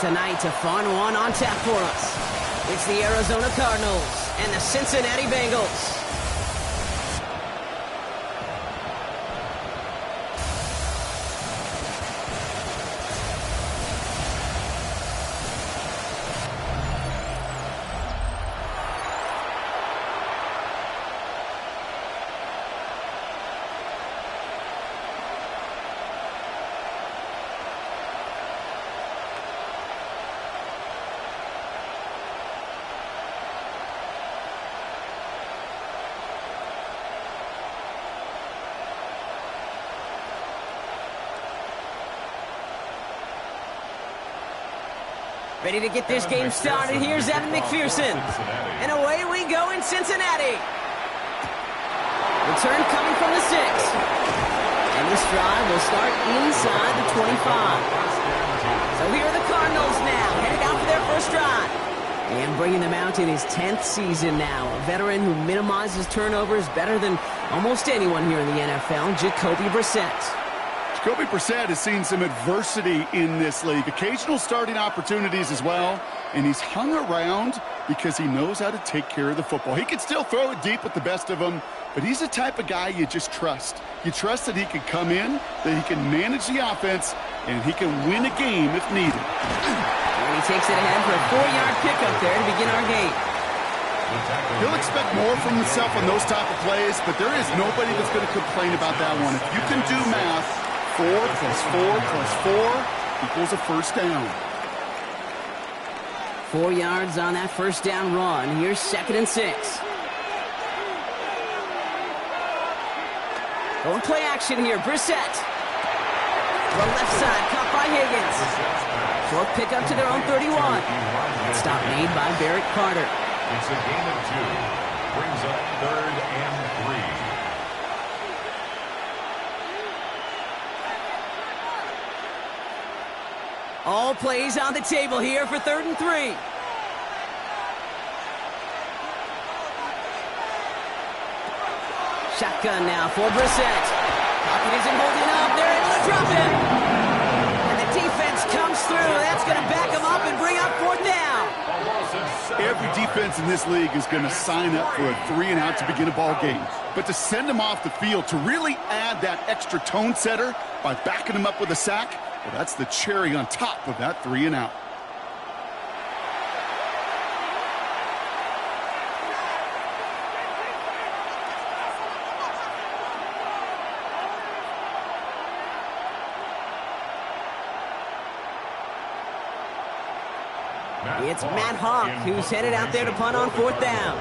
Tonight, a fun one on tap for us. It's the Arizona Cardinals and the Cincinnati Bengals. Ready to get this game started. Here's Evan McPherson. And away we go in Cincinnati. Return coming from the 6. And this drive will start inside the 25. So here are the Cardinals now, headed out for their first drive. And bringing them out in his 10th season now. A veteran who minimizes turnovers better than almost anyone here in the NFL, Jacoby Brissett. Jacoby Brissett has seen some adversity in this league. Occasional starting opportunities as well. And he's hung around because he knows how to take care of the football. He can still throw it deep with the best of them, but he's the type of guy you just trust. You trust that he can come in, that he can manage the offense, and he can win a game if needed. And he takes it ahead for a 4-yard pickup there to begin our game. He'll expect more from himself on those type of plays, but there is nobody that's going to complain about that one. If you can do math, 4 plus 4 plus 4 equals a first down. 4 yards on that first down run. Here's 2nd and 6. Going play action here. Brissett. To the left side, caught by Higgins. Short pickup to their own 31. Stop made by Barrett Carter. It's a gain of 2. Brings up 3rd and 3. All plays on the table here for 3rd and 3. Shotgun now for Brissett. Pocket isn't holding up. They're able to drop him. And the defense comes through. That's going to back him up and bring up 4th down. Every defense in this league is going to sign up for a 3-and-out to begin a ball game. But to send him off the field, to really add that extra tone setter by backing him up with a sack, well, that's the cherry on top of that 3-and-out. It's Matt Hawk who's headed out there to punt on 4th down.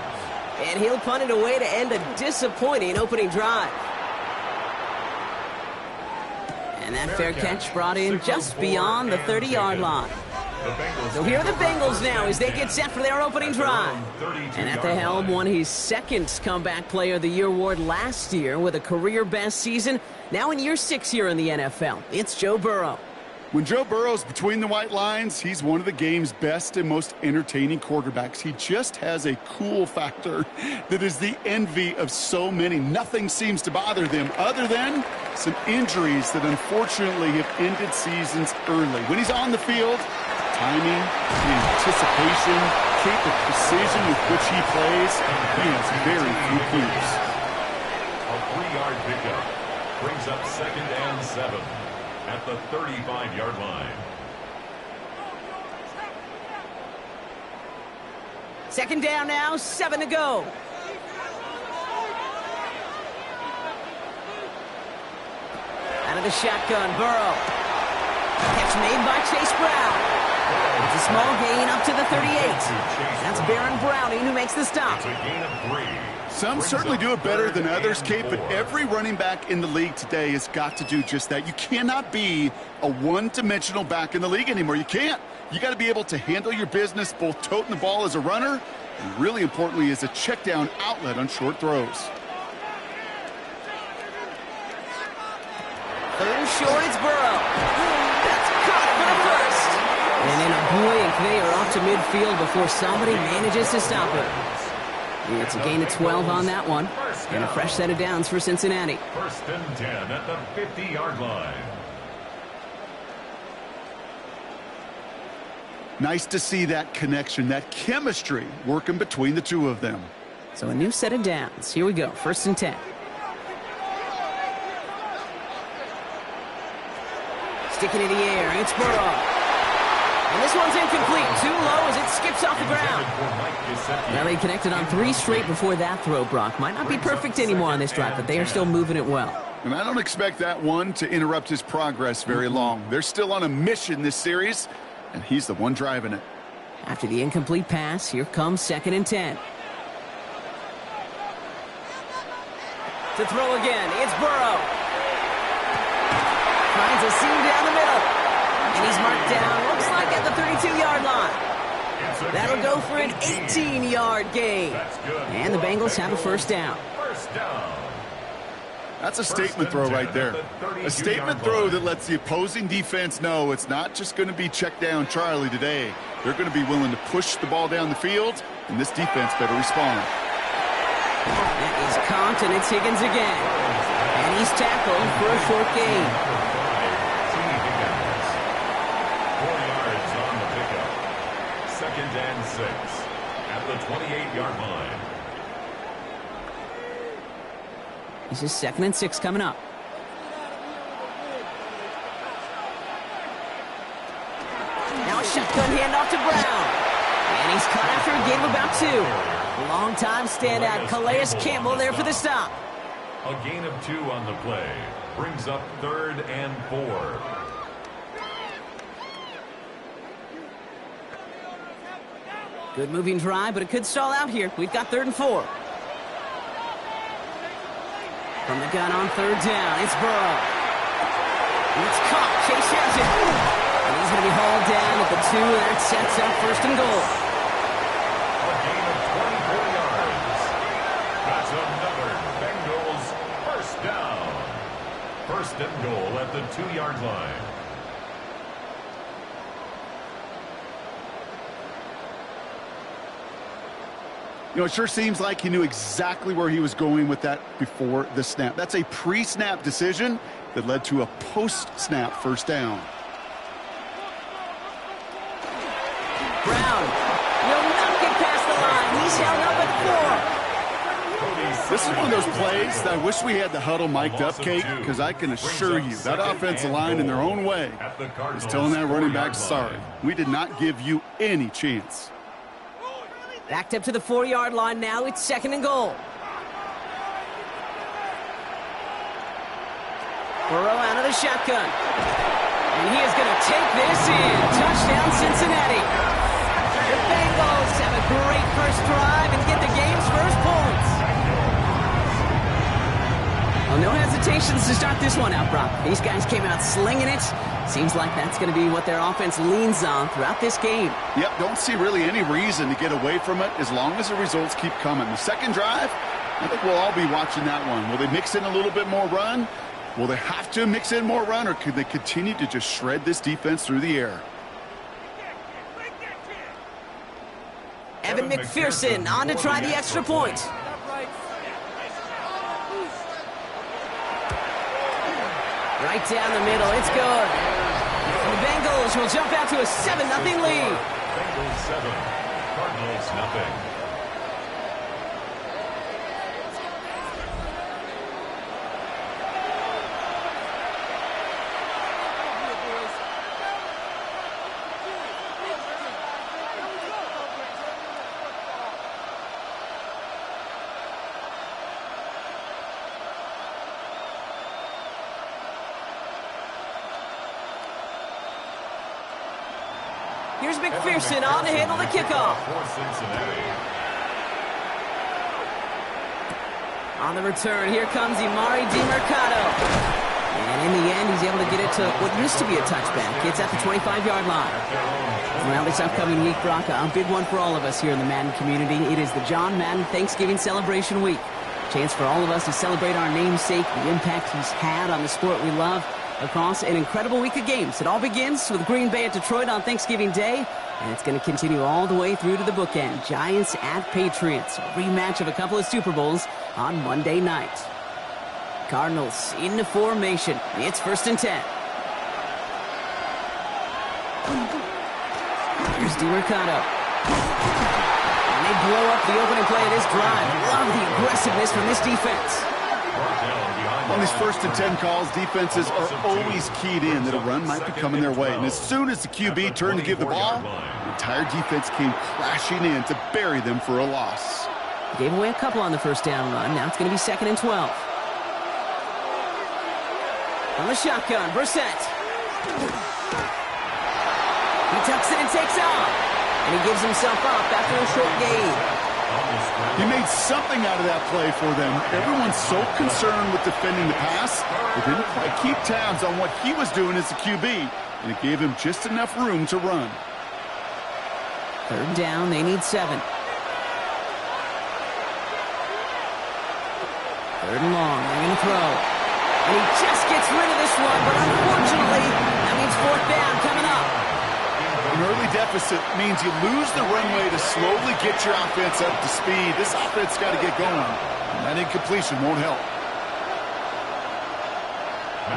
And he'll punt it away to end a disappointing opening drive. And that fair catch brought in just beyond the 30-yard line. So here are the Bengals now as they get set for their opening drive. And at the helm won his 2nd Comeback Player of the Year award last year with a career-best season. Now in year 6 here in the NFL, it's Joe Burrow. When Joe Burrow's between the white lines, he's one of the game's best and most entertaining quarterbacks. He just has a cool factor that is the envy of so many. Nothing seems to bother them other than some injuries that unfortunately have ended seasons early. When he's on the field, timing, the anticipation, the precision with which he plays, he has very few peers. A 3-yard pickup brings up 2nd and 7. At the 35-yard line. 2nd down now, 7 to go. Out of the shotgun, Burrow. Catch made by Chase Brown. It's a small gain up to the 38. That's Baron Browning who makes the stop. It's a gain of 3. Some certainly do it better than others, Kate, but every running back in the league today has got to do just that. You cannot be a one-dimensional back in the league anymore. You can't. You got to be able to handle your business, both toting the ball as a runner, and really importantly as a check-down outlet on short throws. 3rd and short, it's Burrow. That's caught for the first. And in a blink, they are off to midfield before somebody manages to stop it. It's a gain of 12 on that one. And a fresh set of downs for Cincinnati. 1st and 10 at the 50-yard line. Nice to see that connection, that chemistry working between the two of them. So a new set of downs. Here we go, 1st and 10. Sticking in the air, it's Burrow. And this one's incomplete, too low as it skips off the ground. Well, they connected on 3 straight before that throw, Brock. Might not be perfect anymore on this drive, but they are still moving it well. And I don't expect that one to interrupt his progress very long. They're still on a mission this series, and he's the one driving it. After the incomplete pass, here comes 2nd and 10. To throw again, it's Burrow. Finds a seam down the middle. And he's marked down, looks like at the 32-yard line. That'll go for an 18-yard gain. And the Bengals have a 1st down. That's a statement throw right there. A statement throw that lets the opposing defense know it's not just going to be check down Charlie today. They're going to be willing to push the ball down the field, and this defense better respond. That is caught, and it's Higgins again. And he's tackled for a short gain. 4 yards on the pickup. 2nd and 6 at the 28-yard line. This is 2nd and 6 coming up. Now a shotgun handoff to Brown. And he's caught after a gain of about 2. Long-time standout Calais Campbell there for the stop. A gain of 2 on the play. Brings up 3rd and 4. Good moving drive, but it could stall out here. We've got 3rd and 4. From the gun on 3rd down, it's Burrow. It's caught. Chase has it. And he's going to be hauled down at the 2, and that sets up 1st and goal. A gain of 24 yards. That's another Bengals 1st down. 1st and goal at the 2-yard line. You know, it sure seems like he knew exactly where he was going with that before the snap. That's a pre-snap decision that led to a post-snap 1st down. Brown will not get past the line. He's held up at 4. This is one of those plays that I wish we had the huddle mic'd up, Kate, because I can assure you that offensive line in their own way is telling that running back, sorry, we did not give you any chance. Backed up to the 4-yard line now. It's 2nd and goal. Burrow out of the shotgun. And he is going to take this in. Touchdown, Cincinnati. The Bengals have a great first drive and get the game's first points. Well, no hesitations to start this one out, Brock. These guys came out slinging it. Seems like that's going to be what their offense leans on throughout this game. Yep, don't see really any reason to get away from it as long as the results keep coming. The 2nd drive, I think we'll all be watching that one. Will they mix in a little bit more run? Will they have to mix in more run, or could they continue to just shred this defense through the air? Evan McPherson on to try the extra point. Right down the middle, it's good. And the Bengals will jump out to a 7-0 lead. Bengals 7, Cardinals nothing. Here's McPherson on to handle the kickoff. For Cincinnati. On the return, here comes Imari DiMercado. And in the end, he's able to get it to what used to be a touchback. It's at the 25-yard line. Well, this upcoming week, Brock, a big one for all of us here in the Madden community. It is the John Madden Thanksgiving Celebration Week. Chance for all of us to celebrate our namesake, the impact he's had on the sport we love, across an incredible week of games. It all begins with Green Bay at Detroit on Thanksgiving Day, and it's going to continue all the way through to the bookend. Giants at Patriots, a rematch of a couple of Super Bowls on Monday night. Cardinals into formation. It's 1st and 10. Here's DiMercato. And they blow up the opening play of this drive. Love the aggressiveness from this defense. On these 1st and 10 calls, defenses are always keyed in that a run might be coming their way. And as soon as the QB turned to give the ball, the entire defense came crashing in to bury them for a loss. Gave away a couple on the first down run. Now it's going to be 2nd and 12. On the shotgun, Brissett. He tucks it and takes off. And he gives himself up after a short gain. He made something out of that play for them. Everyone's so concerned with defending the pass, they didn't quite keep tabs on what he was doing as a QB, and it gave him just enough room to run. 3rd down, they need 7. 3rd and long, they're going to throw. And he just gets rid of this one, but unfortunately, that means 4th down coming up. An early deficit means you lose the runway to slowly get your offense up to speed. This offense got to get going, and that incompletion won't help.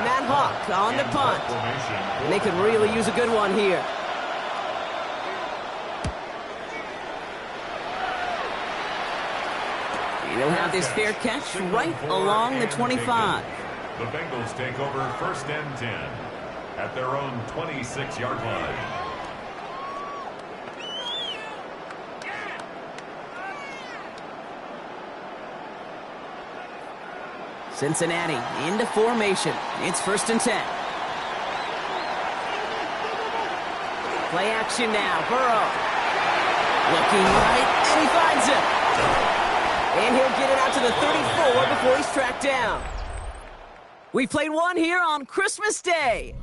Matt Hawk on the punt. And they could really use a good one here. They'll have this fair catch right along the 25. The Bengals take over 1st and 10 at their own 26-yard line. Cincinnati into formation. It's 1st and 10. Play action now. Burrow. Looking right, and he finds it. And he'll get it out to the 34 before he's tracked down. We played one here on Christmas Day.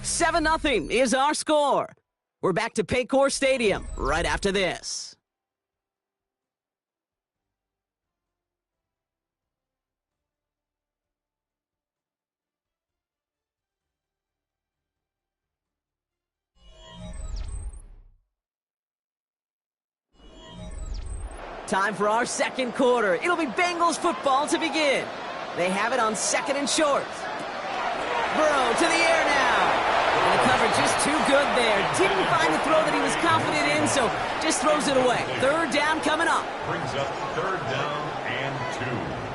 7-0 is our score. We're back to Paycor Stadium right after this. Time for our 2nd quarter. It'll be Bengals football to begin. They have it on 2nd and short. Burrow to the air now. And the cover just too good there. Didn't find the throw that he was confident in, so just throws it away. 3rd down coming up. Brings up 3rd down and 2.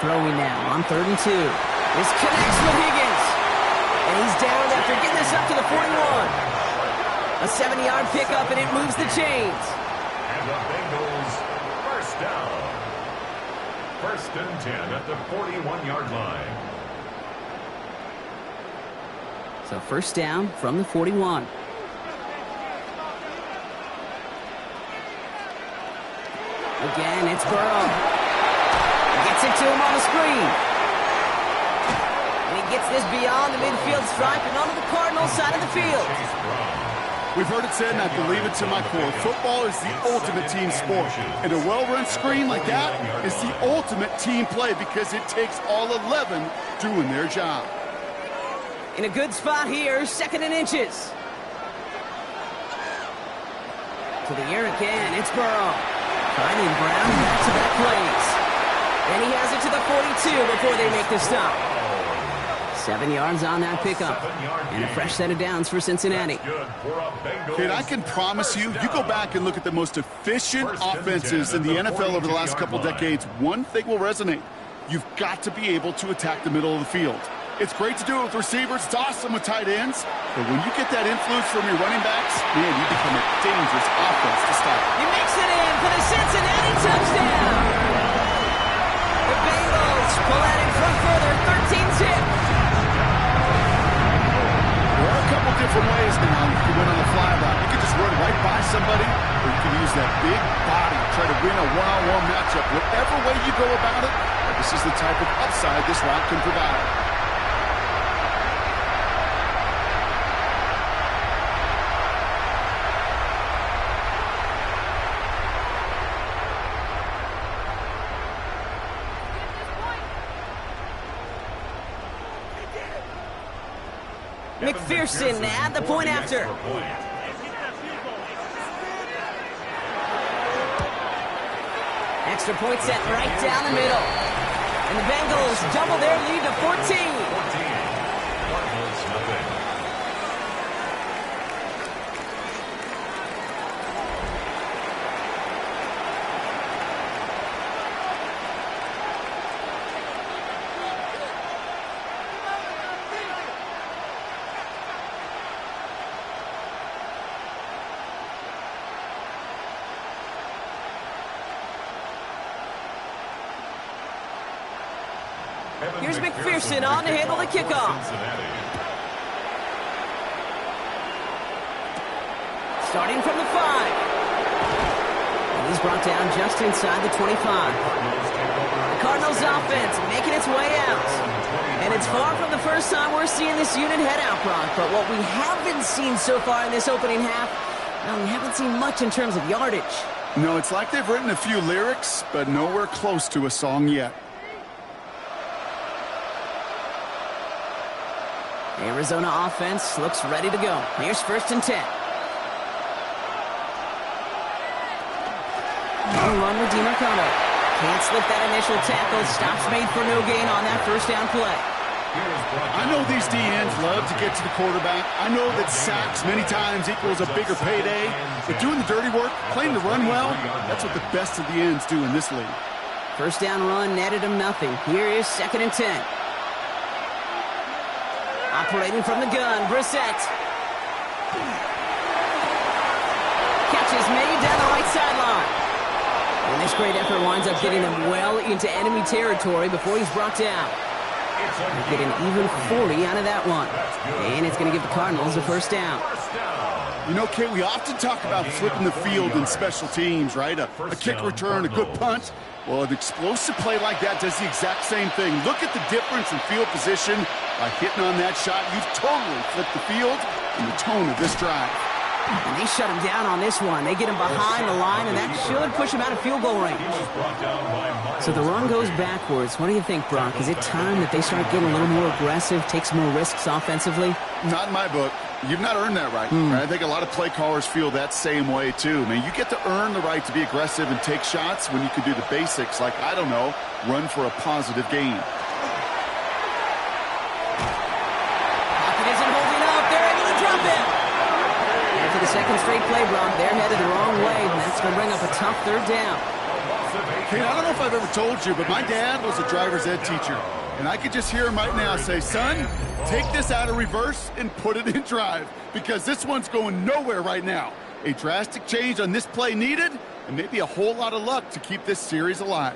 Throwing now on 3rd and 2. This connects with Higgins. And he's down after getting this up to the 41. A 70-yard pickup, and it moves the chains. And the Bengals 1st down. 1st and 10 at the 41-yard line. So 1st down from the 41. Again, it's Burrow. Gets it to him on the screen. And he gets this beyond the midfield stripe and onto the Cardinals side of the field. We've heard it said, and I believe it to my core, football is the ultimate team sport. And a well-run screen like that is the ultimate team play because it takes all 11 doing their job. In a good spot here, 2nd and inches. To the air again, it's Burrow. Finding Brown back-to-back plays. And he has it to the 42 before they make the stop. 7 yards on that pickup. And a fresh set of downs for Cincinnati. Kid, I can promise you, you go back and look at the most efficient offenses in the NFL over the last couple decades, one thing will resonate. You've got to be able to attack the middle of the field. It's great to do it with receivers. It's awesome with tight ends. But when you get that influence from your running backs, man, you become a dangerous offense to stop. He makes it in for the Cincinnati touchdown. The Bengals pull out in front further, 13-zip. There are a couple different ways now you can win on the fly route. You can just run right by somebody, or you can use that big body, try to win a one-on-one matchup. Whatever way you go about it, this is the type of upside this route can provide. McPherson at the point after. Extra point set right down the middle. And the Bengals double their lead to 14. 14. Cardinals, nothing. Here's McPherson on to handle the kickoff. Starting from the 5. And he's brought down just inside the 25. The Cardinals offense making its way out. And it's far from the first time we're seeing this unit head out, Brock. But what we haven't seen so far in this opening half, well, we haven't seen much in terms of yardage. No, it's like they've written a few lyrics, but nowhere close to a song yet. Arizona offense looks ready to go. Here's 1st and 10. No run with DiMarcano. Can't slip that initial tackle. Stops made for no gain on that 1st down play. I know these DNs love to get to the quarterback. I know that sacks many times equals a bigger payday. But doing the dirty work, playing the run well, that's what the best of the ends do in this league. 1st down run netted him nothing. Here is 2nd and 10. Operating from the gun, Brissett. Catch is made down the right sideline. And this great effort winds up getting him well into enemy territory before he's brought down. They get an even 40 out of that one. And it's going to give the Cardinals a 1st down. You know, Kate, we often talk about flipping the field in special teams, right? A kick return, a good punt. Well, an explosive play like that does the exact same thing. Look at the difference in field position. By hitting on that shot, you've totally flipped the field and the tone of this drive. And they shut him down on this one. They get him behind the line, and that should push him out of field goal range. So the run goes backwards. What do you think, Brock? Is it time that they start getting a little more aggressive, take some more risks offensively? Not in my book. You've not earned that right. I think a lot of play callers feel that same way, too. I mean, you get to earn the right to be aggressive and take shots when you can do the basics, like, I don't know, run for a positive gain. Pocket isn't holding up. They're able to drop it. After the 2nd straight play, Brock, they're headed the wrong way, and that's going to bring up a tough 3rd down. Hey, I don't know if I've ever told you, but my dad was a driver's ed teacher. And I could just hear him right now say, son, take this out of reverse and put it in drive, because this one's going nowhere right now. A drastic change on this play needed, and maybe a whole lot of luck to keep this series alive.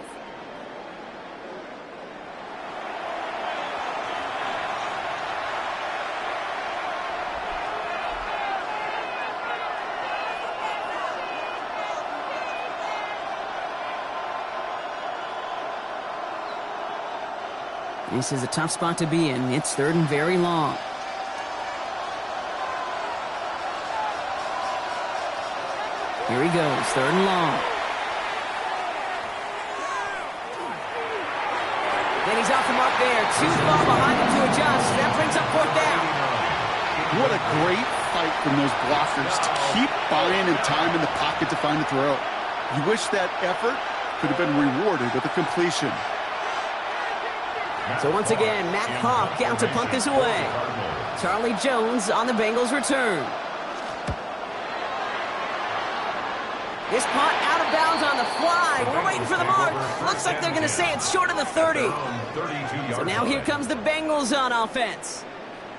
This is a tough spot to be in. It's 3rd and very long. Here he goes, 3rd and long. Then he's off the mark there. Too far behind him to adjust. That brings up 4th down. What a great fight from those blockers to keep buying and time in the pocket to find the throw. You wish that effort could have been rewarded with a completion. So once again, Matt Hawk out to punt this away. Charlie Jones on the Bengals return. This punt out of bounds on the fly. We're waiting for the mark. Looks like they're going to say it's short of the 30. So now here comes the Bengals on offense.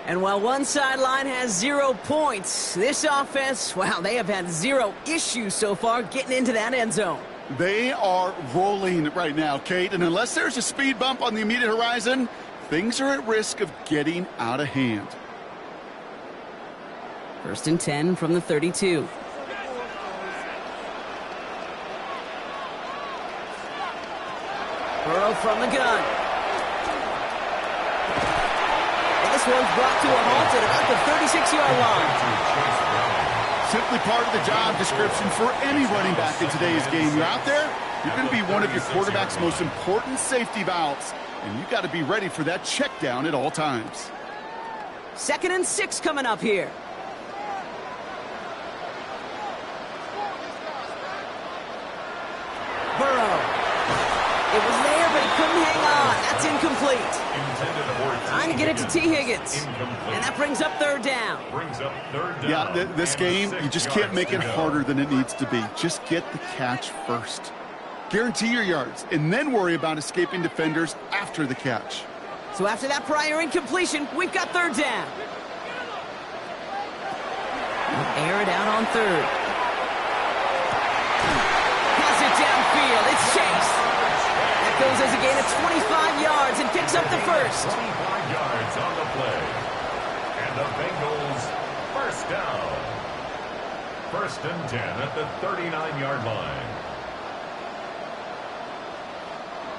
And while one sideline has 0 points, this offense, wow, they have had 0 issues so far getting into that end zone. They are rolling right now, Kate, and unless there's a speed bump on the immediate horizon, things are at risk of getting out of hand. 1st and 10 from the 32. Burrow from the gun. And this one's brought to a halt at about the 36-yard line. Simply part of the job description for any running back in today's game. You're out there, you're going to be one of your quarterback's most important safety valves, and you've got to be ready for that check down at all times. 2nd and 6 coming up here. Burrow hang on. That's incomplete. Trying to get it to T. Higgins. And that brings up third down. Yeah, this game, you just can't make it harder than it needs to be. Just get the catch first. Guarantee your yards, and then worry about escaping defenders after the catch. So after that prior incompletion, we've got third down. Air it out on third. Pass it downfield. It's Chase. That goes as a gain of 25 yards and picks up the first. 25 yards on the play. And the Bengals first down. 1st and 10 at the 39-yard line.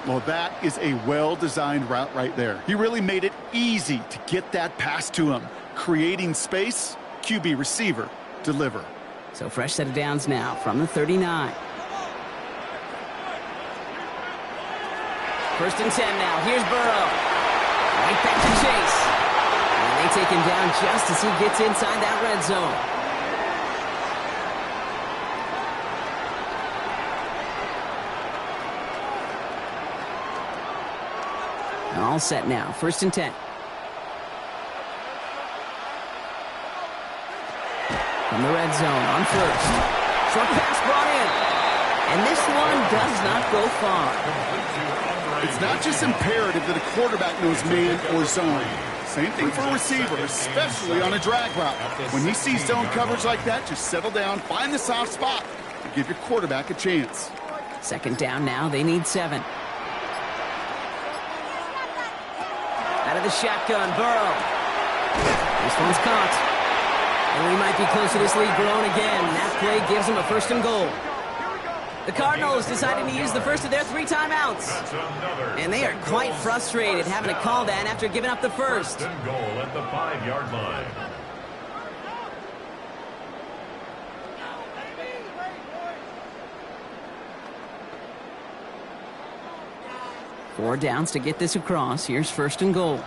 Well, that is a well-designed route right there. He really made it easy to get that pass to him. Creating space, QB receiver, deliver. So fresh set of downs now from the 39. 1st and 10 now. Here's Burrow. Right back to Chase. And they take him down just as he gets inside that red zone. All set now. 1st and 10. From the red zone on first. Short pass brought in. And this one does not go far. It's not just imperative that a quarterback knows man or zone. Same thing for a receiver, especially on a drag route. When he sees zone coverage like that, just settle down, find the soft spot, and give your quarterback a chance. 2nd down now. They need 7. Out of the shotgun, Burrow. This one's caught. And we might be close to this lead growing again. That play gives them a 1st and goal. The Cardinals decided to use the first of their 3 timeouts. And they are quite frustrated having to call that after giving up the first. 1st and goal at the 5-yard line. Four downs to get this across. Here's 1st and goal.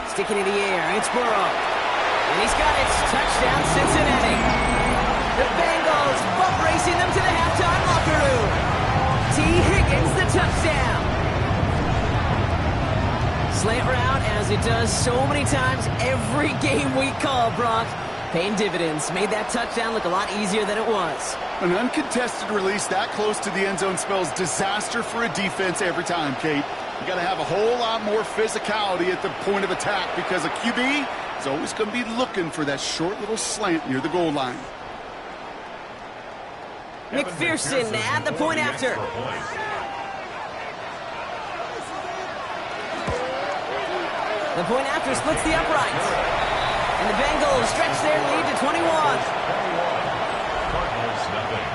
Sticking in the air. It's Burrow. And he's got it. Touchdown, Cincinnati. The Bengals butt racing them to the halftime locker room. T. Higgins, the touchdown. Slant route, as it does so many times every game we call, Brock. Paying dividends. Made that touchdown look a lot easier than it was. An uncontested release that close to the end zone spells disaster for a defense every time, Kate. You got to have a whole lot more physicality at the point of attack because a QB is always going to be looking for that short little slant near the goal line. McPherson at the point after. The point after splits the uprights. And the Bengals stretch their lead to 21. Cardinals nothing.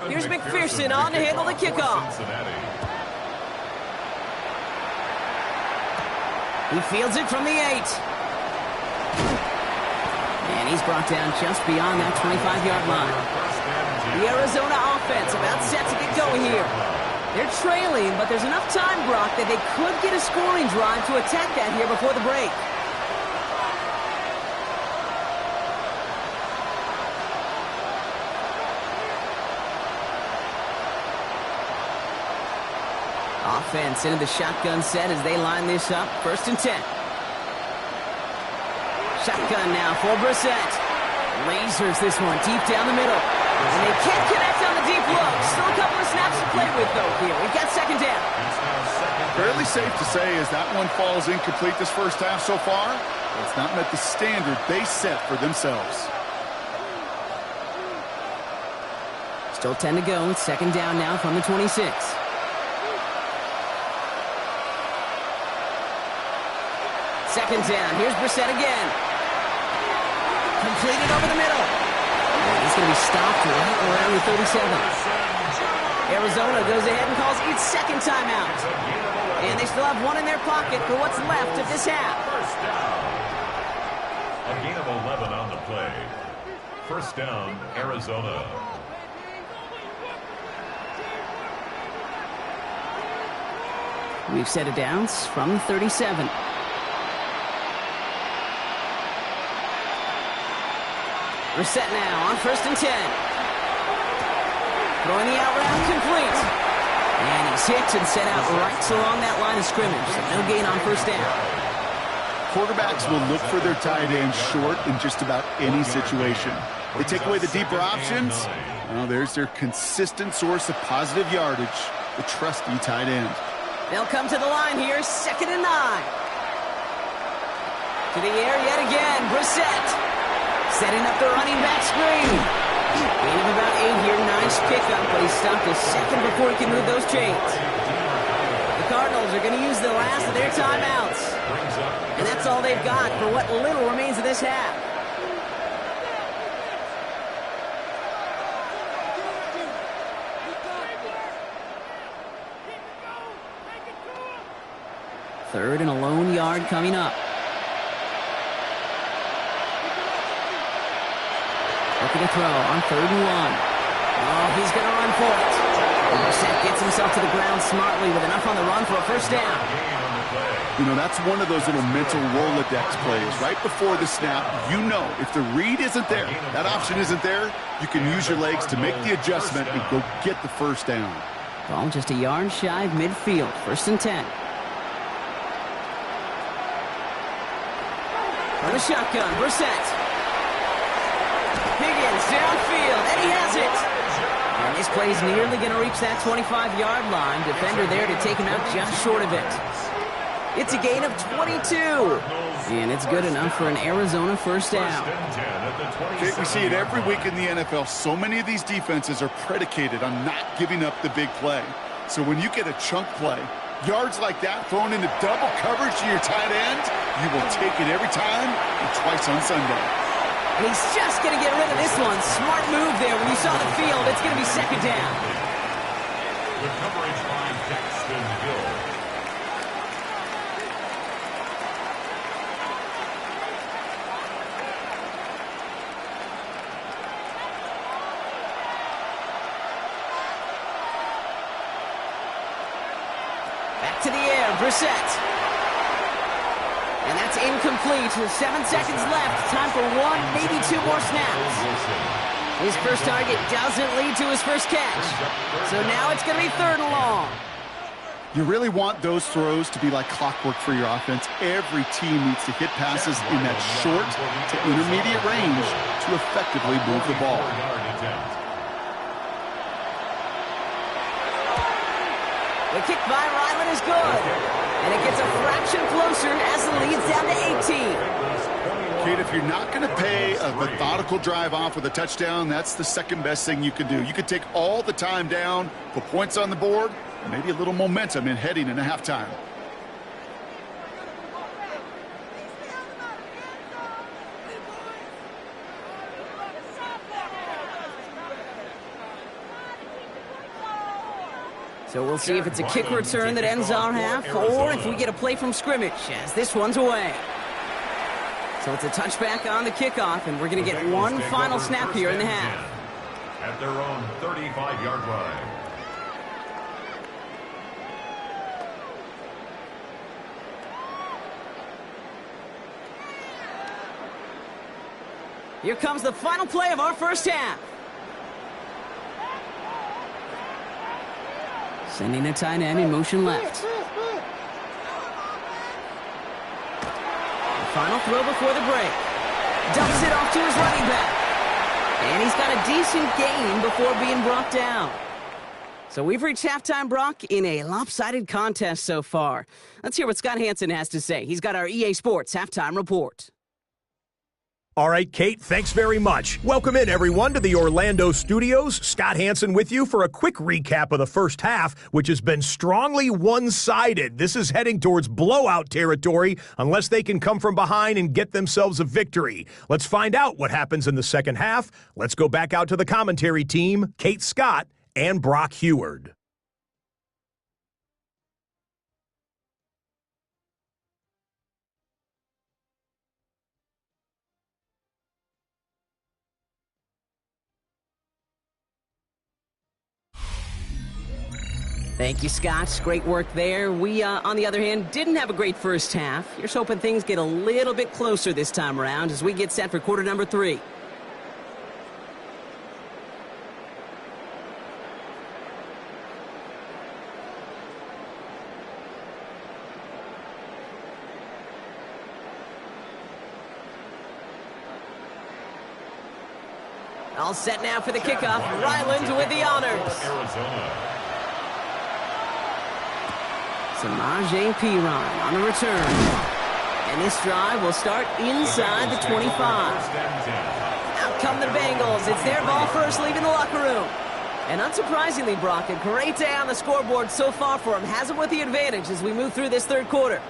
Here's McPherson on to handle the kickoff. He fields it from the 8. And he's brought down just beyond that 25-yard line. The Arizona offense about set to get going here. They're trailing, but there's enough time, Brock, that they could get a scoring drive to attack that here before the break. Offense into the shotgun set as they line this up. 1st and 10. Shotgun now for Brissett. Lasers this one deep down the middle. And they can't connect on the deep look. Still a couple of snaps to play with, though, here. We've got 2nd down. Fairly safe to say as that one falls incomplete this first half so far, it's not met the standard they set for themselves. Still 10 to go. 2nd down now from the 26. Second down. Here's Brissett again. Completed over the middle. And he's going to be stopped right around the 37. Arizona goes ahead and calls its second timeout. And they still have one in their pocket for what's left of this half. First down. A gain of 11 on the play. First down, Arizona. We've set it down from 37. We're set now on 1st and 10. Throwing the out route complete. And he's hit and set out right along that line of scrimmage. So no gain on first down. Quarterbacks will look for their tight end short in just about any situation. They take away the deeper options. Well, there's their consistent source of positive yardage, the trusty tight end. They'll come to the line here, 2nd and 9. To the air yet again, Brissett. Setting up the running back screen. Gain of about 8 here, nice pickup, but he stopped a second before he can move those chains. The Cardinals are going to use the last of their timeouts. And that's all they've got for what little remains of this half. Third and a lone yard coming up. Looking to throw on 3rd and 1. Oh, he's going to run for it. Brissett gets himself to the ground smartly with enough on the run for a first down. You know, that's one of those little mental Rolodex plays. Right before the snap, you know if the read isn't there, that option isn't there, you can use your legs to make the adjustment and go get the first down. Ball just a yard shy of midfield. 1st and 10. On the shotgun, Brissett. Higgins downfield, and he has it. And this play is nearly going to reach that 25-yard line. Defender there to take him out just short of it. It's a gain of 22. And it's good enough for an Arizona first down. Jake, we see it every week in the NFL. So many of these defenses are predicated on not giving up the big play. So when you get a chunk play, yards like that thrown into double coverage to your tight end, you will take it every time and twice on Sunday. And he's just going to get rid of this one. Smart move there. When you saw the field, it's going to be 2nd down. The coverage by Jacksonville. Back to the air, Brissett. And that's incomplete. 7 seconds left. Time for 1, maybe 2 more snaps. His first target doesn't lead to his first catch. So now it's going to be 3rd and long. You really want those throws to be like clockwork for your offense. Every team needs to hit passes in that short to intermediate range to effectively move the ball. The kick by Ryland is good. And it gets a fraction closer as the lead's down to 18. Kate, if you're not going to pay a methodical drive off with a touchdown, that's the second best thing you can do. You could take all the time down, put points on the board, maybe a little momentum in heading into halftime. So we'll see if it's a kick return that ends our half, or if we get a play from scrimmage, as this one's away. So it's a touchback on the kickoff, and we're going to get one final snap here in the half. At their own 35-yard line. Here comes the final play of our first half. Sending a tight end in motion left. The final throw before the break. Dumps it off to his running back. And he's got a decent gain before being brought down. So we've reached halftime, Brock, in a lopsided contest so far. Let's hear what Scott Hansen has to say. He's got our EA Sports halftime report. All right, Kate, thanks very much. Welcome in, everyone, to the Orlando studios. Scott Hansen with you for a quick recap of the first half, which has been strongly one-sided. This is heading towards blowout territory unless they can come from behind and get themselves a victory. Let's find out what happens in the second half. Let's go back out to the commentary team, Kate Scott and Brock Heward. Thank you, Scott. Great work there. We, on the other hand, didn't have a great first half. Here's hoping things get a little bit closer this time around as we get set for quarter number 3. All set now for the kickoff. Ryland with the honors. Samaje Perine on the return. And this drive will start inside the 25. Out come the Bengals. It's their ball first, leaving the locker room. And unsurprisingly, Brock, a great day on the scoreboard so far for him. Has him with the advantage as we move through this third quarter.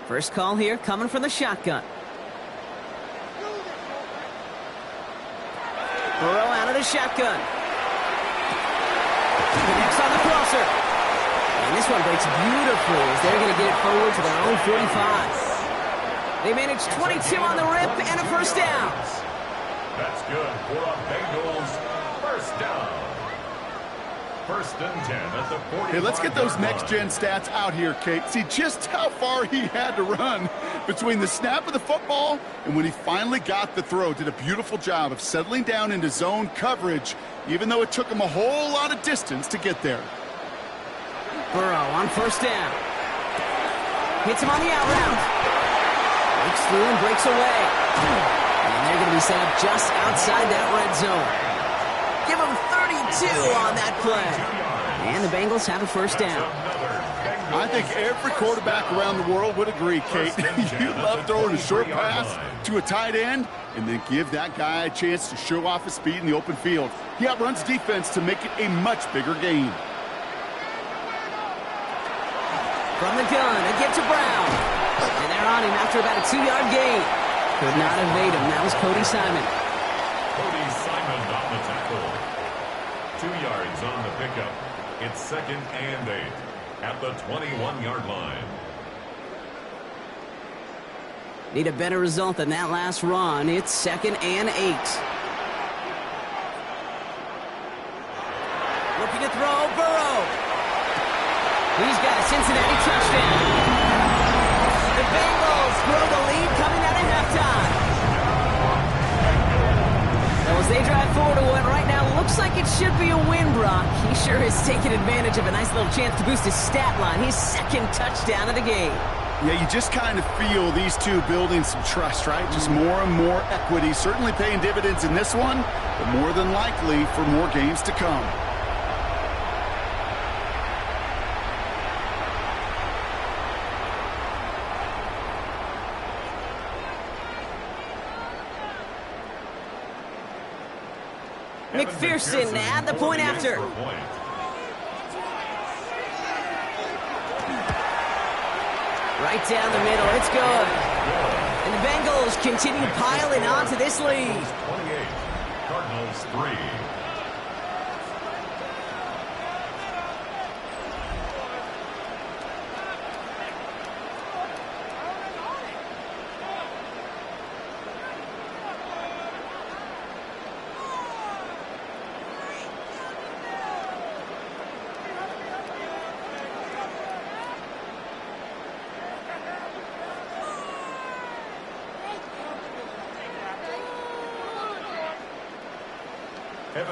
First call here coming from the shotgun. Burrow out of the shotgun. Next on the crosser. And this one breaks beautifully as they're going to get it forward to their own 45. They managed 22 on the rip and a first down. That's good for a Bengals first down. First and 10 at the 40. Hey, let's get those next-gen stats out here, Kate. See just how far he had to run between the snap of the football and when he finally got the throw. Did a beautiful job of settling down into zone coverage, even though it took him a whole lot of distance to get there. Burrow on first down. Hits him on the out route. Breaks through and breaks away. And they're going to be set up just outside that red zone. Give him 32 on that play. And the Bengals have a first down. I think every quarterback around the world would agree, Kate. You love throwing a short pass to a tight end and then give that guy a chance to show off his speed in the open field. He outruns defense to make it a much bigger gain. From the gun, a give to Brown. And they're on him after about a 2-yard gain. Could not evade him. That was Cody Simon. Cody Simon on the tackle. 2 yards on the pickup. It's 2nd and 8 at the 21-yard line. Need a better result than that last run. It's 2nd and 8. Looking to throw, Burrow. He's got a Cincinnati touchdown. The Bengals grow the lead coming out of halftime. So as they drive forward to what right now looks like it should be a win, Brock. He sure has taken advantage of a nice little chance to boost his stat line. His 2nd touchdown of the game. Yeah, you just kind of feel these two building some trust, right? Just more and more equity. Certainly paying dividends in this one, but more than likely for more games to come. McPherson at the point after. Right down the middle, it's good. And the Bengals continue piling on to this lead. 28, Cardinals 3.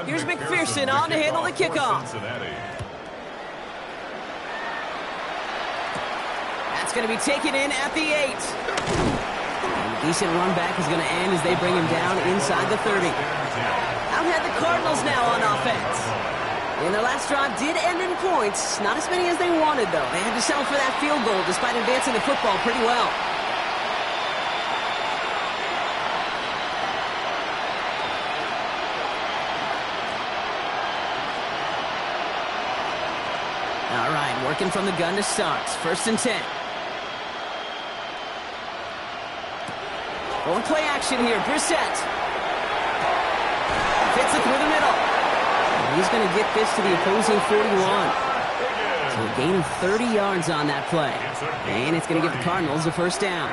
Here's McPherson on to handle the kickoff. That's going to be taken in at the 8. And a decent run back is going to end as they bring him down inside the 30. Out had the Cardinals now on offense. And their last drive did end in points. Not as many as they wanted, though. They had to settle for that field goal despite advancing the football pretty well. All right, working from the gun to start. 1st and 10. Going play action here. Brissett. Fits it through the middle. And he's going to get this to the opposing 41. So a gain of 30 yards on that play. And it's going to give the Cardinals a first down.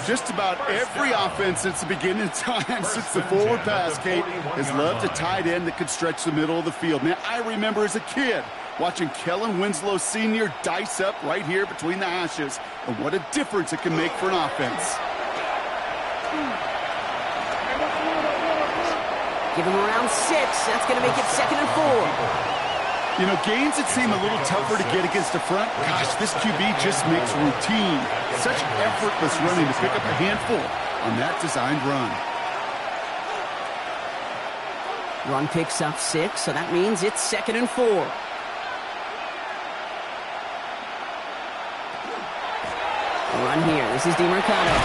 Just about every offense since the beginning of time, since the forward pass, Kate, has loved a tight end that could stretch the middle of the field. Man, I remember as a kid watching Kellen Winslow Sr. dice up right here between the hashes. And what a difference it can make for an offense. Give him around 6. That's going to make it 2nd and 4. You know, gains that seem a little tougher to get against the front, gosh, this QB just makes routine. Such effortless running to pick up a handful on that designed run. Run picks up 6, so that means it's 2nd and 4. Run here. This is DeMercado.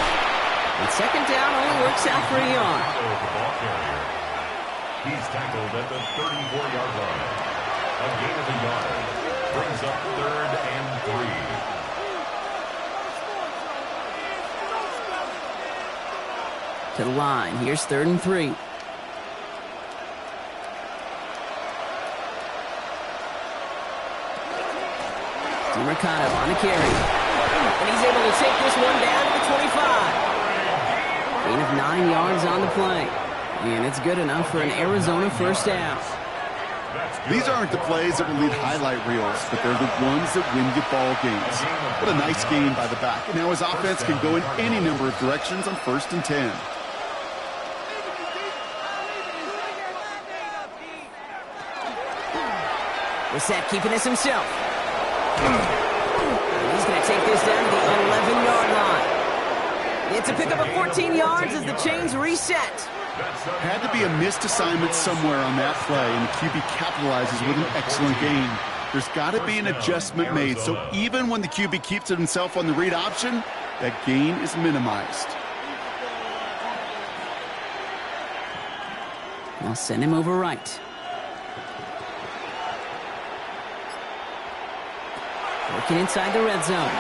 And 2nd down only works out for a yard. He's tackled at the 34-yard line. A gain of a yard. Brings up 3rd and 3. To the line. Here's 3rd and 3. DeMercado on the carry. And he's able to take this one down to the 25. Gain of 9 yards on the play. And it's good enough for an Arizona first down. These aren't the plays that will lead highlight reels, but they're the ones that win you ball games. What a nice gain by the back. And now his offense can go in any number of directions on 1st and 10. Brissett keeping this himself. He's going to take this down to the 11-yard line. It's a pickup of 14 yards as the chains reset. Had to be a missed assignment somewhere on that play, and the QB capitalizes with an excellent gain. There's got to be an adjustment made, so even when the QB keeps it himself on the read option, that gain is minimized. I'll send him over right. Working inside the red zone.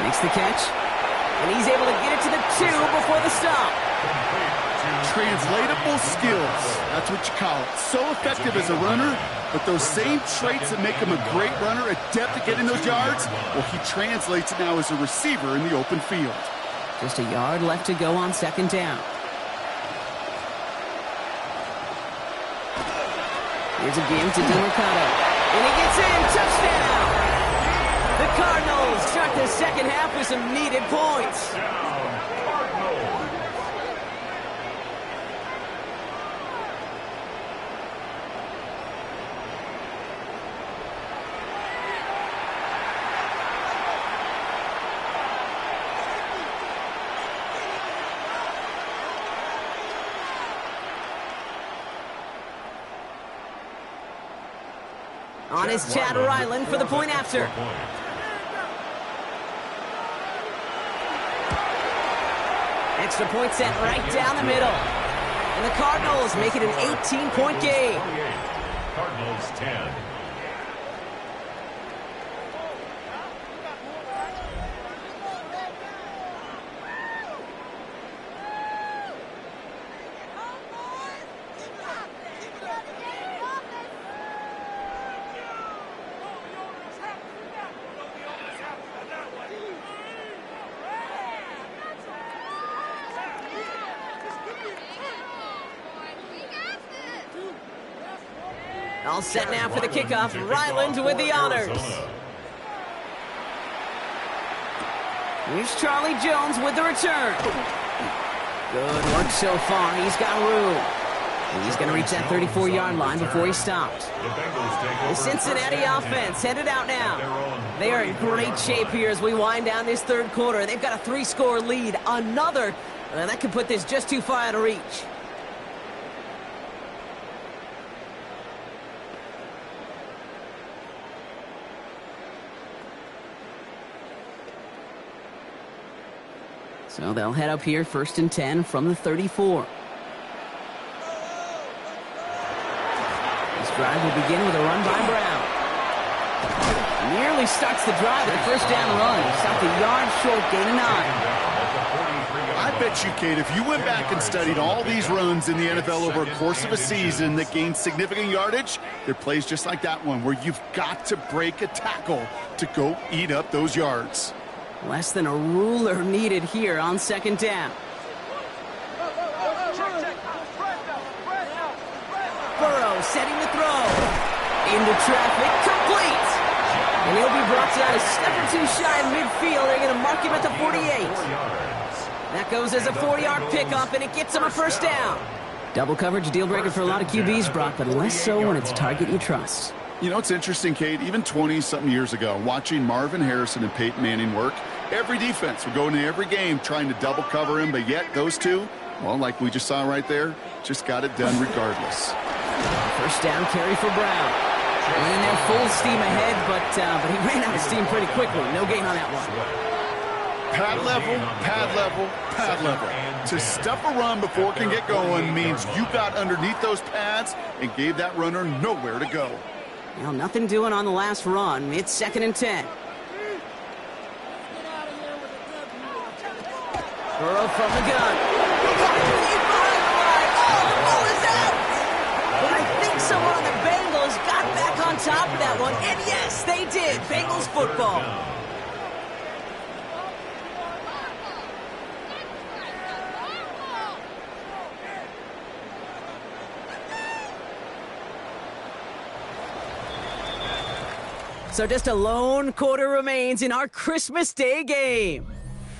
Makes the catch. And he's able to get it to the 2 before the stop. Translatable skills. That's what you call it. So effective as a runner, but those same traits that make him a great runner, adept at getting those yards, well, he translates it now as a receiver in the open field. Just a yard left to go on 2nd down. Here's a game to DeMercado. And he gets in. Touchdown! The Cardinals start the 2nd half with some needed points. On is Chad Ryland for the point after. Extra point set right down the middle. And the Cardinals make it an 18-point game. Cardinals 10. All set now for the kickoff. Ryland with the honors. Here's Charlie Jones with the return. Good work so far. He's got room. And he's going to reach that 34-yard line before he stopped. The Cincinnati offense headed out now. They are in great shape here as we wind down this 3rd quarter. They've got a 3-score lead. Another that could put this just too far out of reach. So they'll head up here 1st and 10 from the 34. This drive will begin with a run by Brown. Nearly starts the drive with a 1st down run. Stopped a yard short, gain of 9. bet you, Kate, if you went back and studied all these runs in the NFL over a course of a season that gained significant yardage, there are plays just like that one where you've got to break a tackle to go eat up those yards. Less than a ruler needed here on second down. Burrow setting the throw. Into traffic, complete. And he'll be brought down a step or two shy of midfield. They're going to mark him at the 48. That goes as a 4-yard pickup, and it gets him a first down. Double coverage, deal breaker for a lot of QBs, Brock, but less so when it's a target you trust. You know, it's interesting, Kate, even 20-something years ago, watching Marvin Harrison and Peyton Manning work, every defense would go into every game trying to double cover him, but yet those two, well, like we just saw right there, just got it done regardless. First down carry for Brown. And they're full steam ahead, but he ran out of steam pretty quickly. No gain on that one. Pad level, pad level, pad level. To stuff a run before it can get going means you got underneath those pads and gave that runner nowhere to go. Well, nothing doing on the last run. It's 2nd and 10. Burrow from the gun. Oh, is out! But I think someone on the Bengals got back on top of that one. And yes, they did. Bengals football. So just a lone quarter remains in our Christmas Day game.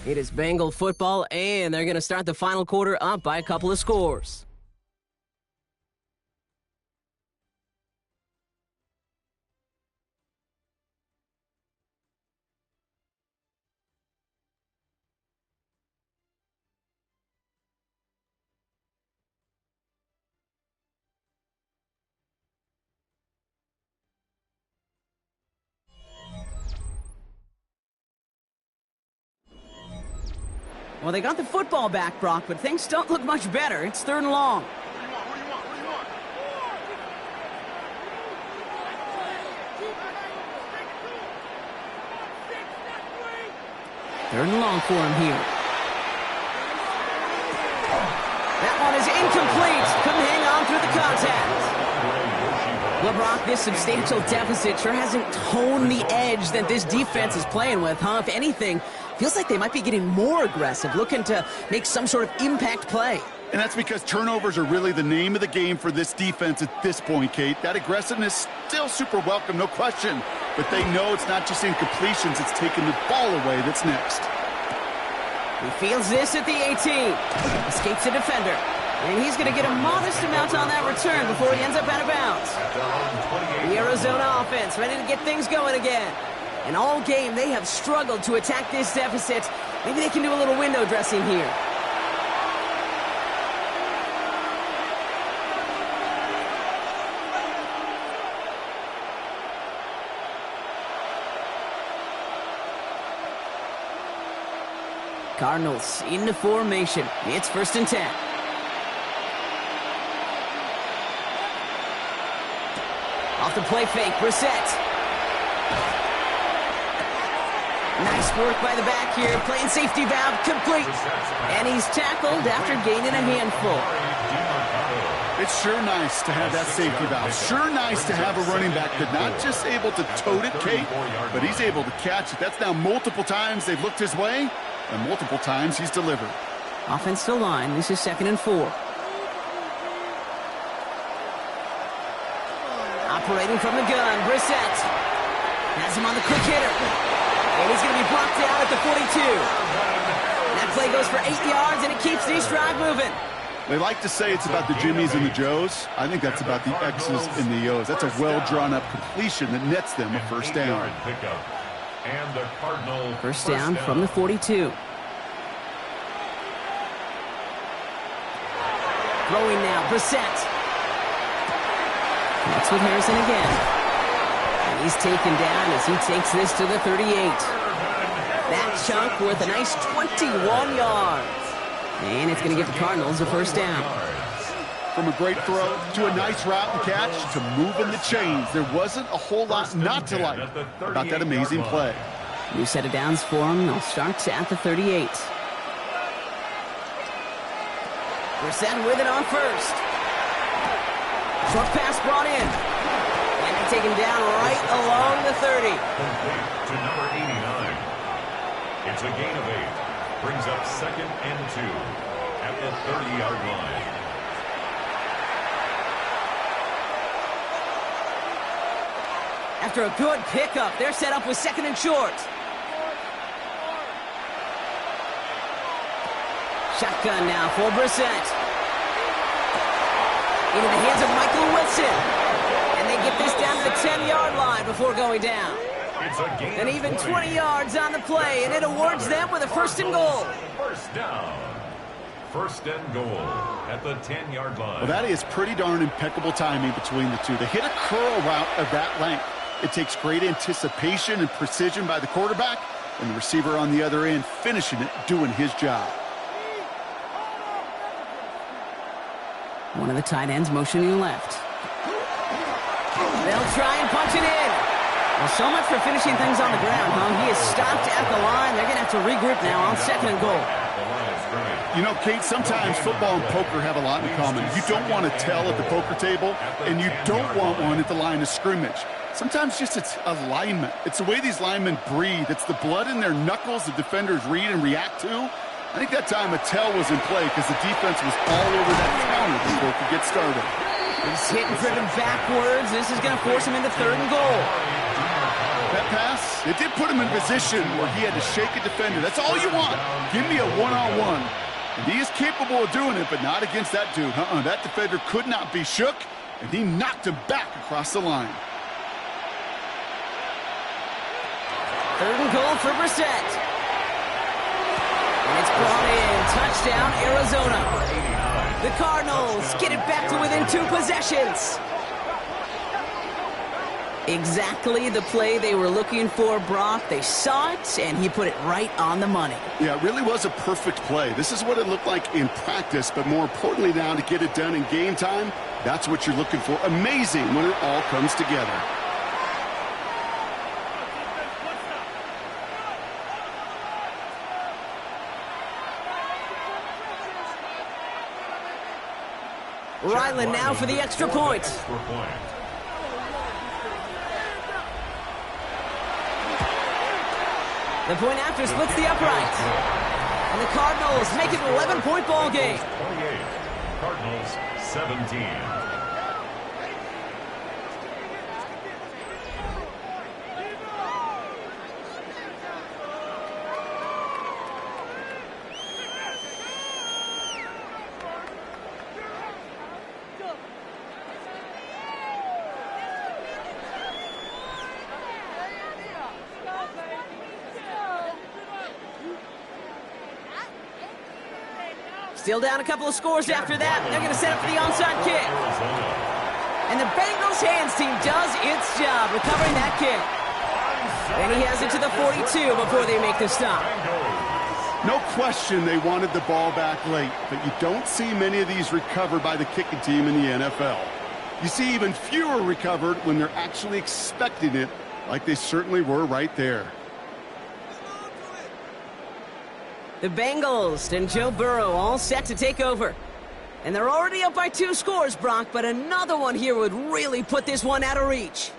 It is Bengal football, and they're going to start the final quarter up by a couple of scores. Well, they got the football back, Brock, but things don't look much better. It's 3rd and long. Third and long for him here. That one is incomplete. Couldn't hang on through the contact. Well, Brock, this substantial deficit sure hasn't toned the edge that this defense is playing with, huh? If anything, feels like they might be getting more aggressive, looking to make some sort of impact play. And that's because turnovers are really the name of the game for this defense at this point, Kate. That aggressiveness still super welcome, no question. But they know it's not just incompletions, it's taking the ball away that's next. He fields this at the 18. Escapes a defender. And he's going to get a modest amount on that return before he ends up out of bounds. The Arizona offense ready to get things going again. And all game, they have struggled to attack this deficit. Maybe they can do a little window dressing here. Cardinals into formation. It's 1st and 10. Off the play fake, Brissett. Nice work by the back here, playing safety valve complete. And he's tackled after gaining a handful. It's sure nice to have that safety valve. Sure nice to have a running back that's not just able to tote it, Kate, but he's able to catch it. That's now multiple times they've looked his way, and multiple times he's delivered. Offensive line, this is 2nd and 4. Operating from the gun, Brissett. Has him on the quick hitter. And he's going to be brought down at the 42. That play goes for 8 yards, and it keeps this drive moving. They like to say it's about the Jimmies and the Joes. I think that's about the X's and the O's. That's a well-drawn-up completion that nets them a first down. First down from the 42. Throwing now, Brissett. Next with Harrison again. And he's taken down as he takes this to the 38. That chunk worth a nice 21 yards. And it's going to give the Cardinals a first down. From a great throw to a nice route and catch to moving the chains. There wasn't a whole lot not to like about that amazing play. New set of downs for him. They'll start at the 38. Brissett with it on first. Short pass brought in. And taken down right along the 30. Complete to number 89. It's a gain of 8. Brings up 2nd and 2 at the 30-yard line. After a good pickup, they're set up with 2nd and short. Shotgun now for Brissett. Into the hands of Michael Wilson. And they get this down to the 10-yard line before going down. It's a gain And even 20 yards on the play, and it awards them with a 1st and goal. First down. 1st and goal at the 10-yard line. Well, that is pretty darn impeccable timing between the two. They hit a curl route of that length. It takes great anticipation and precision by the quarterback, and the receiver on the other end finishing it, doing his job. One of the tight ends motioning left. They'll try and punch it in. Well, so much for finishing things on the ground, huh? He is stopped at the line. They're going to have to regroup now on 2nd and goal. You know, Kate, sometimes football and poker have a lot in common. You don't want to tell at the poker table, and you don't want one at the line of scrimmage. Sometimes just it's alignment. It's the way these linemen breathe. It's the blood in their knuckles the defenders read and react to. I think that time a tell was in play because the defense was all over that counter before it could get started. He's hit and driven backwards. This is going to force him into 3rd and goal. That pass, it did put him in position where he had to shake a defender. That's all you want. Give me a one-on-one. And he is capable of doing it, but not against that dude. That defender could not be shook, and he knocked him back across the line. 3rd and goal for Brissett. And it's brought in. Touchdown, Arizona. The Cardinals get it back to within 2 possessions. Exactly the play they were looking for, Brock. They saw it, and he put it right on the money. Yeah, it really was a perfect play. This is what it looked like in practice, but more importantly now to get it done in game time, that's what you're looking for. Amazing when it all comes together. Ryland now for the extra point. The point after splits the upright. And the Cardinals make it an 11-point ball game. 28. Cardinals 17. Still down a couple of scores after that. They're going to set up for the onside kick. And the Bengals hands team does its job recovering that kick. And he has it to the 42 before they make the stop. No question they wanted the ball back late, but you don't see many of these recovered by the kicking team in the NFL. You see even fewer recovered when they're actually expecting it, like they certainly were right there. The Bengals and Joe Burrow all set to take over. And they're already up by 2 scores, Brock, but another one here would really put this one out of reach.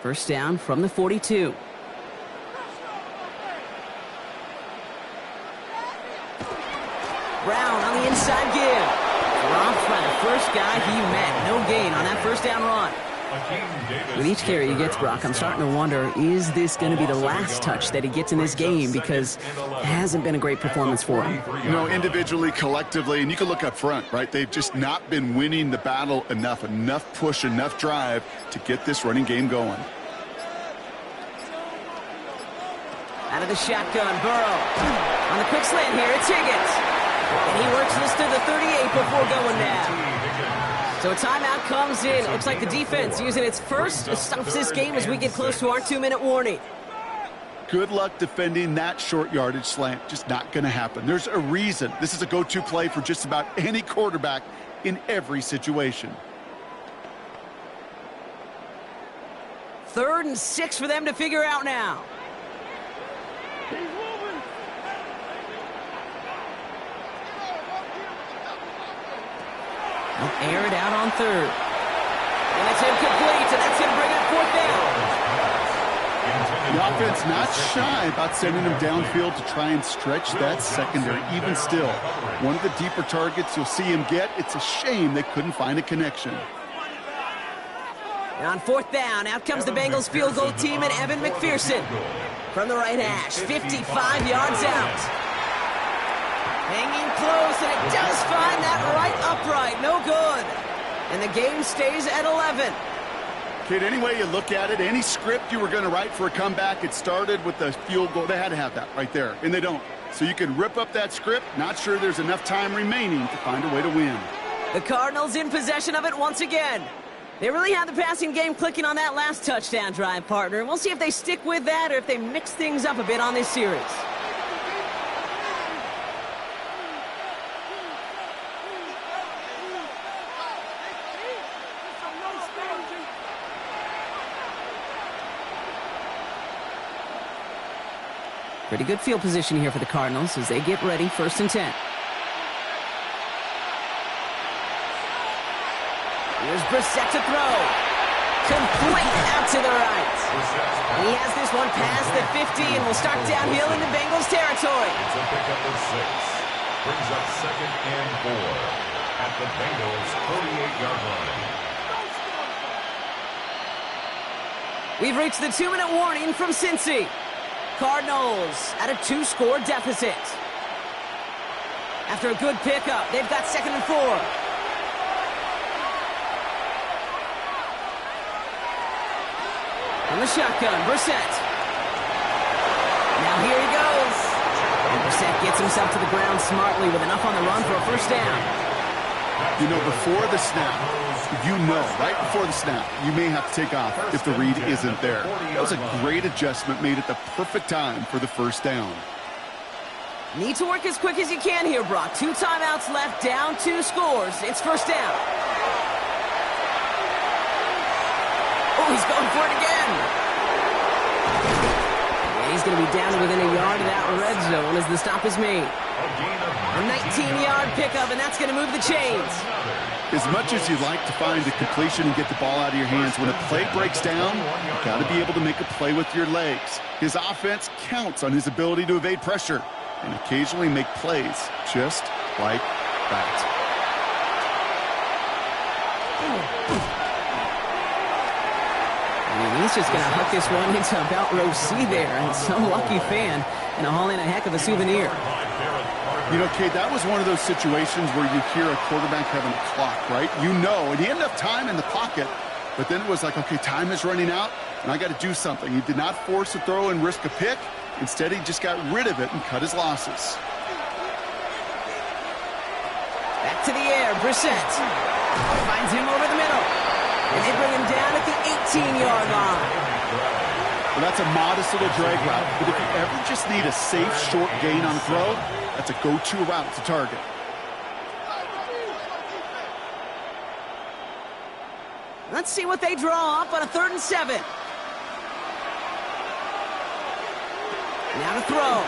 First down from the 42. Brown on the inside give. Dropped by the first guy he met. No gain on that first down run. With each carry he gets, Brock, I'm starting to wonder, is this going to be the last touch that he gets in this game? Because it hasn't been a great performance for him. You know, individually, collectively, and you can look up front, right? They've just not been winning the battle enough push, enough drive to get this running game going. Out of the shotgun, Burrow. On the quick slant here, it's Higgins. And he works this to the 38 before going down. So a timeout comes in. Looks like the defense using its first to stop this game as we get close to our 2-minute warning. Good luck defending that short yardage slant. Just not going to happen. There's a reason. This is a go-to play for just about any quarterback in every situation. 3rd and 6 for them to figure out now. They'll air it out on 3rd. And it's incomplete, and that's going to bring up 4th down. The offense not shy about sending them downfield to try and stretch that secondary. Even still, one of the deeper targets you'll see him get. It's a shame they couldn't find a connection. And on 4th down, out comes the Bengals field goal team and Evan McPherson from the right hash, 55 yards out. Hanging close, and it does find that right upright. No good. And the game stays at 11. Kid, any way you look at it, any script you were going to write for a comeback, it started with the field goal. They had to have that right there, and they don't. So you can rip up that script. Not sure there's enough time remaining to find a way to win. The Cardinals in possession of it once again. They really had the passing game clicking on that last touchdown drive, partner. And we'll see if they stick with that or if they mix things up a bit on this series. Pretty good field position here for the Cardinals as they get ready, 1st and 10. Here's Brissett to throw. Complete out to the right. He has this one past the 50 and will start downhill into Bengals territory. It's a pickup of 6. Brings up 2nd and 4 at the Bengals 38-yard line. We've reached the 2-minute warning from Cincy. Cardinals at a 2-score deficit. After a good pickup, they've got 2nd and 4. From the shotgun, Brissett. Now here he goes. And Brissett gets himself to the ground smartly with enough on the run for a 1st down. You know, before the snap, right before the snap, you may have to take off if the read isn't there. That was a great adjustment made at the perfect time for the 1st down. Need to work as quick as you can here, Brock. 2 timeouts left, down 2 scores. It's 1st down. Oh, he's going for it again. And he's going to be down to within a yard of that red zone as the stop is made. A 19-yard pickup, and that's going to move the chains. As much as you'd like to find a completion and get the ball out of your hands, when a play breaks down, you've got to be able to make a play with your legs. His offense counts on his ability to evade pressure and occasionally make plays just like that. And he's just going to hook this one into about row C there, and some lucky fan and haul in a heck of a souvenir. You know, Kate, that was one of those situations where you hear a quarterback having a clock, right? You know, and he had enough time in the pocket, but then it was like, okay, time is running out, and I got to do something. He did not force a throw and risk a pick. Instead, he just got rid of it and cut his losses. Back to the air, Brissett finds him over the middle, and they bring him down at the 18-yard line. Well, that's a modest little drag route, but if you ever just need a safe, short gain on the throw, that's a go-to route to target. Let's see what they draw up on a 3rd and 7. Now to throw.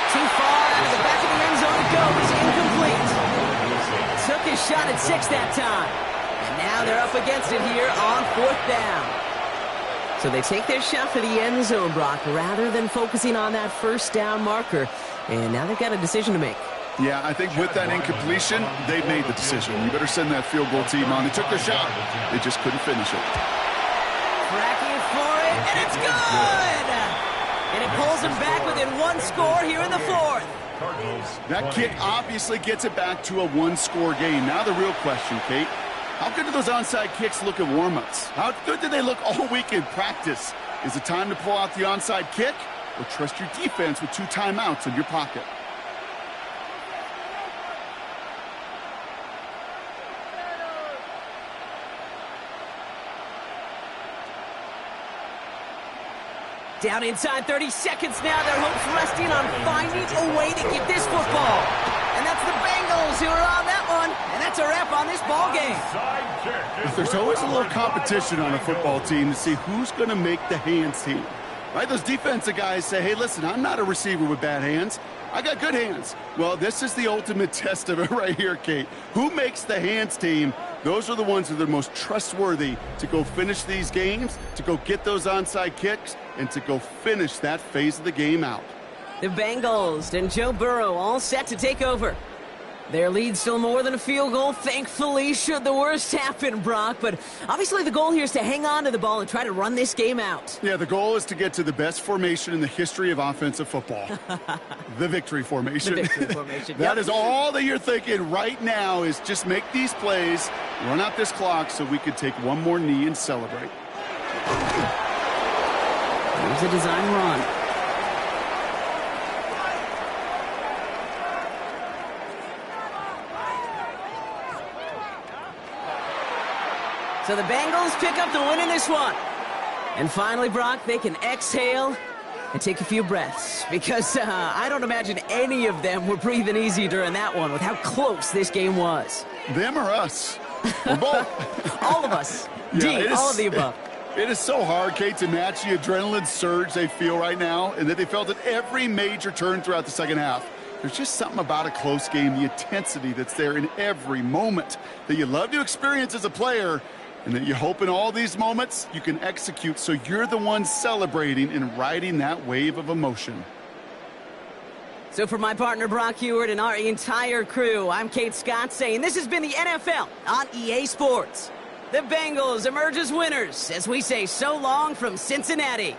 Too far out of the back of the end zone it goes. Incomplete. Took his shot at 6 that time. And now they're up against it here on 4th down. So they take their shot for the end zone, Brock, rather than focusing on that 1st down marker. And now they've got a decision to make. Yeah, I think with that incompletion, they made the decision. You better send that field goal team on. They took their shot. They just couldn't finish it. Cracking for it, and it's good! And it pulls them back within 1 score here in the 4th. That kick obviously gets it back to a 1-score game. Now the real question, Kate, how good do those onside kicks look at warm-ups? How good did they look all week in practice? Is it time to pull out the onside kick or trust your defense with 2 timeouts in your pocket? Down inside 30 seconds now. Their hopes resting on finding a way to get this football. And that's the Bengals who are on that one. And that's a wrap on this ball game. There's always a little competition on a football team to see who's going to make the hands team. Right? Those defensive guys say, hey, listen, I'm not a receiver with bad hands. I got good hands. Well, this is the ultimate test of it right here, Kate. Who makes the hands team? Those are the ones who are the most trustworthy to go finish these games, to go get those onside kicks, and to go finish that phase of the game out. The Bengals and Joe Burrow all set to take over. Their lead still more than a field goal, thankfully, should the worst happen, Brock. But obviously the goal here is to hang on to the ball and try to run this game out. Yeah, the goal is to get to the best formation in the history of offensive football. The victory formation. The victory formation. That is all that you're thinking right now is just make these plays, run out this clock so we could take one more knee and celebrate. Here's a design run. So the Bengals pick up the win in this one. And finally, Brock, they can exhale and take a few breaths. Because I don't imagine any of them were breathing easy during that one with how close this game was. Them or us? Or both? All of us. Yeah, all of the above. It is so hard, Kate, to match the adrenaline surge they feel right now and that they felt at every major turn throughout the second half. There's just something about a close game, the intensity that's there in every moment that you love to experience as a player, and that you hope in all these moments you can execute so you're the one celebrating and riding that wave of emotion. So for my partner Brock Heward and our entire crew, I'm Kate Scott saying this has been the NFL on EA Sports. The Bengals emerge as winners as we say so long from Cincinnati.